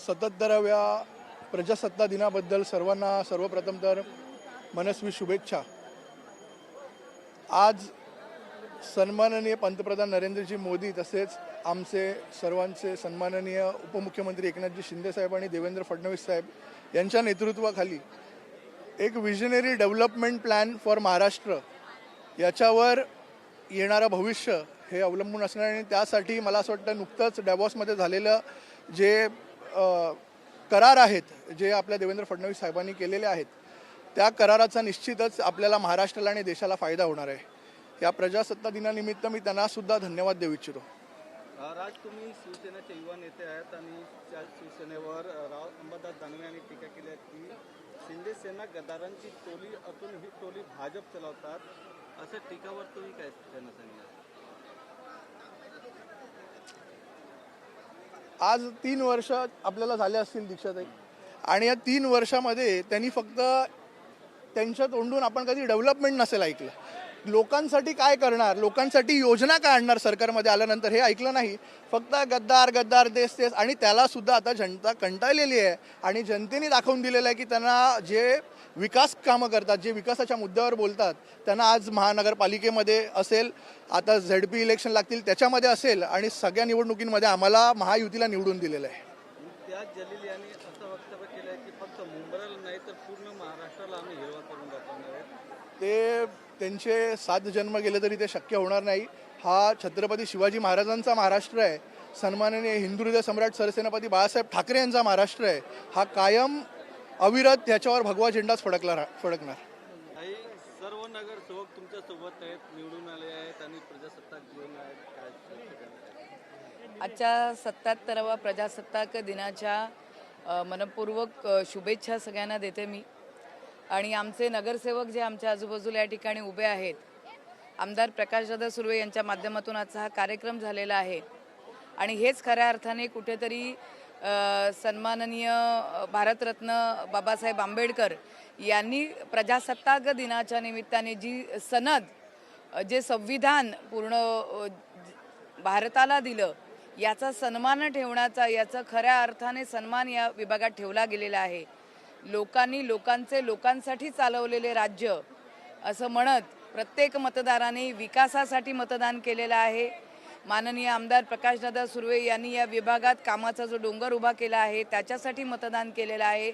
77व्या प्रजासत्ताक दिनाबद्दल सर्वांना सर्वप्रथम तर मनस्वी शुभेच्छा। आज सन्माननीय पंतप्रधान नरेंद्रजी मोदी तसेच आमचे सर्वांचे सन्माननीय उपमुख्यमंत्री एकनाथजी शिंदे साहेब आणि देवेंद्र फडणवीस साहेब यांच्या नेतृत्वाखाली एक visionary development plan for Maharashtra याच्यावर येणारं भविष्य हे अवलंबून असणार आणि त्यासाठी मला असं वाटतं नुकतंच डॅवॉसमध्ये झालेलं जे करार आहेत जे आपल्या देवेंद्र फडणवीस साहेबांनी केलेले आहेत त्या कराराचा निश्चितच आपल्याला महाराष्ट्राला आणि देशाला फायदा होणार आहे। या प्रजासत्ताक दिनानिमित्त मी त्यांना सुद्धा धन्यवाद देऊ इच्छितो। राज, तुम्ही शिवसेनेचे युवा नेते आहेत आणि त्या शिवसेनेवर अंबादास दानवे यांनी टीका केली आहे की शिंदे सेना गद्दारांची टोली असून ही टोली भाजप चलवतात, अशा टीकावर तुम्ही काय त्यांना सांगितलं? आज 3 वर्ष आपल्याला झाले असतील दीक्षाताई आणि या 3 वर्षामध्ये त्यांनी फक्त त्यांच्या तोंडून आपण कधी डेव्हलपमेंट नसेल ऐकलं, लोकांसाठी काय करणार, लोकांसाठी योजना काय आणणार सरकारमध्ये आल्यानंतर हे ऐकलं नाही। फक्त गद्दार गद्दार देश तेच आणि त्याला सुद्धा आता जनता कंटाळलेली आहे आणि जनतेने दाखवून दिलेलं आहे की त्यांना जे विकास कामं करतात, जे विकासाच्या मुद्द्यावर बोलतात, त्यांना आज महानगरपालिकेमध्ये असेल, आता ZP इलेक्शन लागतील त्याच्यामध्ये असेल आणि सगळ्या निवडणुकींमध्ये आम्हाला महायुतीला निवडून दिलेलं आहे। त्याच जलील यांनी असं वक्तव्य केलं आहे की फक्त मुंबईला नाही तर पूर्ण महाराष्ट्राला आम्ही हिरवा करून दाखवणार आहे। ते त्यांचे 7 जन्म गेले तरी ते शक्य होणार नाही। हा छत्रपती शिवाजी महाराजांचा महाराष्ट्र आहे, सन्माननीय हिंदू हृदय सम्राट सरसेनापती बाळासाहेब ठाकरे यांचा महाराष्ट्र आहे। हा कायम अविरत त्याच्यावर भगवा झेंडाच फडकणार। सर्व नगरसेवक तुमच्या सोबत आहेत, निवडून आले आहेत आणि प्रजासत्ताक घेऊन आहेत, आजच्या 77व्या प्रजासत्ताक दिनाच्या मनपूर्वक शुभेच्छा सगळ्यांना देते मी। आणि आमचे नगरसेवक जे आमच्या आजूबाजूला या ठिकाणी उभे आहेत, आमदार प्रकाशदादा सुर्वे यांच्या माध्यमातून आजचा हा कार्यक्रम झालेला आहे आणि हेच खऱ्या अर्थाने कुठेतरी सन्माननीय भारतरत्न बाबासाहेब आंबेडकर यांनी प्रजासत्ताक दिनाच्या निमित्ताने जी सनद, जे संविधान पूर्ण भारताला दिलं, याचा सन्मान ठेवण्याचा, याचा खऱ्या अर्थाने सन्मान या विभागात ठेवला गेलेला आहे। लोकांनी लोकांसाठी चालवलेले राज्य असं म्हणत प्रत्येक मतदाराने विकासासाठी मतदान केलेलं आहे। माननीय आमदार प्रकाशदादा सुर्वे यांनी या विभागात कामाचा जो डोंगर उभा केला आहे त्याच्यासाठी मतदान केलेलं आहे।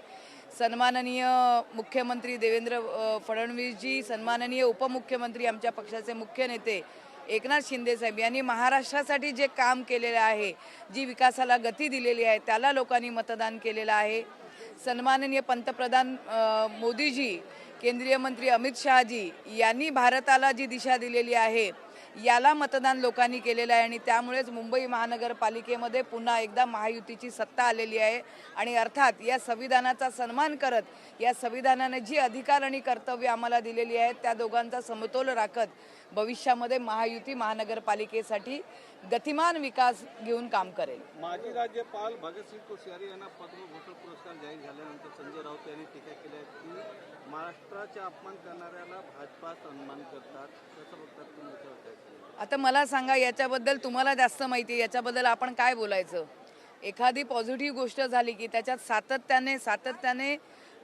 सन्माननीय मुख्यमंत्री देवेंद्र फडणवीसजी, सन्माननीय उपमुख्यमंत्री आमच्या पक्षाचे मुख्य नेते एकनाथ शिंदे साहेब यांनी महाराष्ट्रासाठी जे काम केलेलं आहे, जी विकासाला गती दिलेली आहे, त्याला लोकांनी मतदान केलेलं आहे। सन्माननीय पंतप्रधान मोदीजी, केंद्रीय मंत्री अमित शहाजी यांनी भारताला जी दिशा दिलेली आहे याला मतदान लोकांनी केलेलं आहे आणि त्यामुळेच मुंबई महानगरपालिकेमध्ये पुन्हा एकदा महायुतीची सत्ता आलेली आहे। आणि अर्थात या संविधानाचा सन्मान करत, या संविधानाने जी अधिकार आणि कर्तव्य आम्हाला दिलेली आहेत त्या दोघांचा समतोल राखत भविष्यामध्ये महायुती महानगरपालिकेसाठी गतिमान विकास घेऊन काम करेल। माजी राज्यपाल भगतसिंग कोश्यारी यांना पद्मभूषण पुरस्कार जाहीर झाल्यानंतर संजय राऊत यांनी टीका केली आहे की महाराष्ट्राचा अपमान करणाऱ्याला भाजपा सन्मान करतात, कसं बघतात तुम्ही? आता मला सांगा, याच्याबद्दल तुम्हाला जास्त माहिती आहे, याच्याबद्दल आपण काय बोलायचं? एखादी पॉझिटिव्ह गोष्ट झाली की त्याच्यात सातत्याने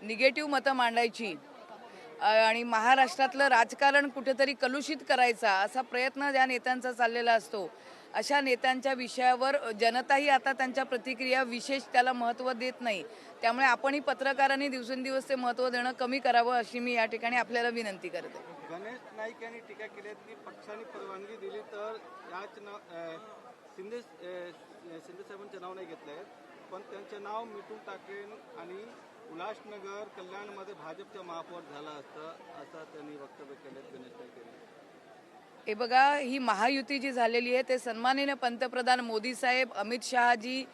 निगेटिव्ह मतं मांडायची आणि महाराष्ट्रातलं राजकारण कुठेतरी कलुषित करायचा असा प्रयत्न ज्या नेत्यांचा चाललेला असतो, अशा नेत्यांच्या विषयावर जनताही आता त्यांच्या प्रतिक्रिया विशेष त्याला महत्त्व देत नाही। त्यामुळे आपणही पत्रकारांनी दिवसेंदिवस ते महत्त्व देणं कमी करावं अशी मी या ठिकाणी आपल्याला विनंती करते। गणेश नाईक यांनी टीका केली आहे की पक्षाने परवानगी दिली तर याच शिंदे साहेबांचे नाव नाही घेतले आहेत, पण त्यांचे नाव मिटून टाकेन आणि उल्हासनगर कल्याणमध्ये भाजपचा महापौर झाला असतं, असं त्यांनी वक्तव्य केलं गणेश नाईक यांनी। हे बघा, ही महायुती जी झालेली आहे ते सन्माननीय पंतप्रधान मोदी साहेब, अमित शहाजी,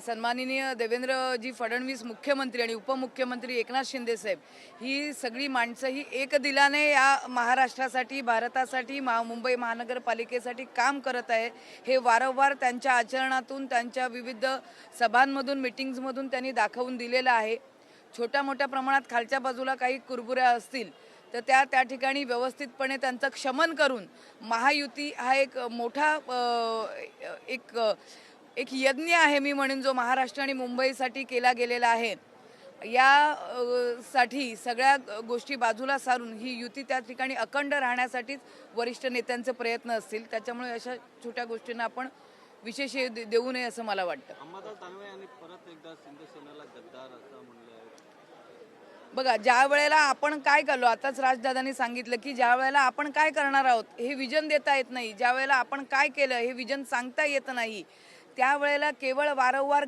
सन्माननीय देवेंद्रजी फडणवीस मुख्यमंत्री आणि उपमुख्यमंत्री एकनाथ शिंदे साहेब, ही सगळी माणसं ही एक दिलाने या महाराष्ट्रासाठी, भारतासाठी, मुंबई महानगरपालिकेसाठी काम करत आहे। हे वारंवार त्यांच्या आचरणातून, त्यांच्या विविध सभांमधून, मीटिंग्समधून त्यांनी दाखवून दिलेलं आहे। छोट्या मोठ्या प्रमाणात खालच्या बाजूला काही कुरबुऱ्या असतील तर त्या ठिकाणी व्यवस्थितपणे त्यांचं क्षमन करून महायुती हा एक मोठा एक एक यज्ञ आहे मी म्हणून, जो महाराष्ट्र आणि मुंबईसाठी केला गेलेला आहे. साठी सगळ्या गोष्टी बाजूला सारून ही युती त्या ठिकाणी अखंड राहण्यासाठीच वरिष्ठ नेत्यांचे प्रयत्न असतील. त्याच्यामुळे अशा छोट्या गोष्टींना आपण विशेष देऊ नये असं मला वाटतं. अंबादास दानवे यांनी परत एकदा शिंदेसेनेला गद्दार असं म्हणलं आहे. बघा, ज्या वेळेला आपण काय करलो, आताच राजदादांनी सांगितलं की ज्या वेळेला आपण काय करणार आहोत हे विजन देता येत नाही, ज्या वेळेला आपण काय केलं हे विजन सांगता येत नाही, त्यावेळेला केवळ वारंवार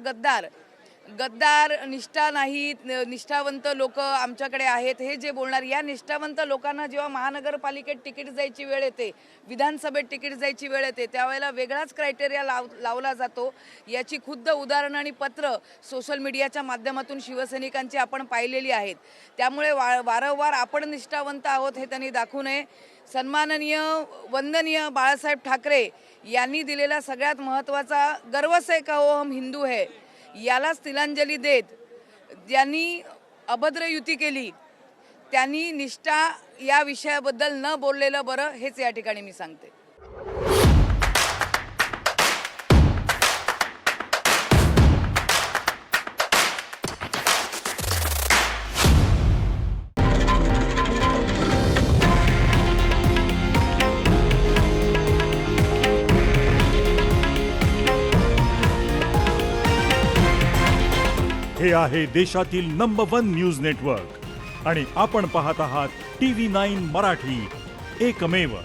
गद्दार निष्ठा नाहीत, निष्ठावंत लोक आमच्याकडे आहेत हे जे बोलणार, या निष्ठावंत लोकांना जेव्हा महानगरपालिकेत तिकीट जायची वेळ येते, विधानसभेत तिकीट जायची वेळ येते, त्यावेळेला वेगळाच क्रायटेरिया लावला जातो. याची खुद्द उदाहरणं आणि पत्र सोशल मीडियाच्या माध्यमातून शिवसैनिकांची आपण पाहिलेली आहेत. त्यामुळे वारंवार आपण निष्ठावंत आहोत हे त्यांनी दाखवू नये. सन्माननीय वंदनीय बाळासाहेब ठाकरे यांनी दिलेला सगळ्यात महत्त्वाचा गर्व से कहो हम हिंदू है, यालाच तिलांजली देत ज्यांनी अभद्र युती केली त्यांनी निष्ठा या विषयाबद्दल न बोललेलं बरं, हेच या ठिकाणी मी सांगते. हे आहे देशातील नंबर 1 न्यूज नेटवर्क आणि आपण पाहत आहात TV9 मराठी, एकमेव.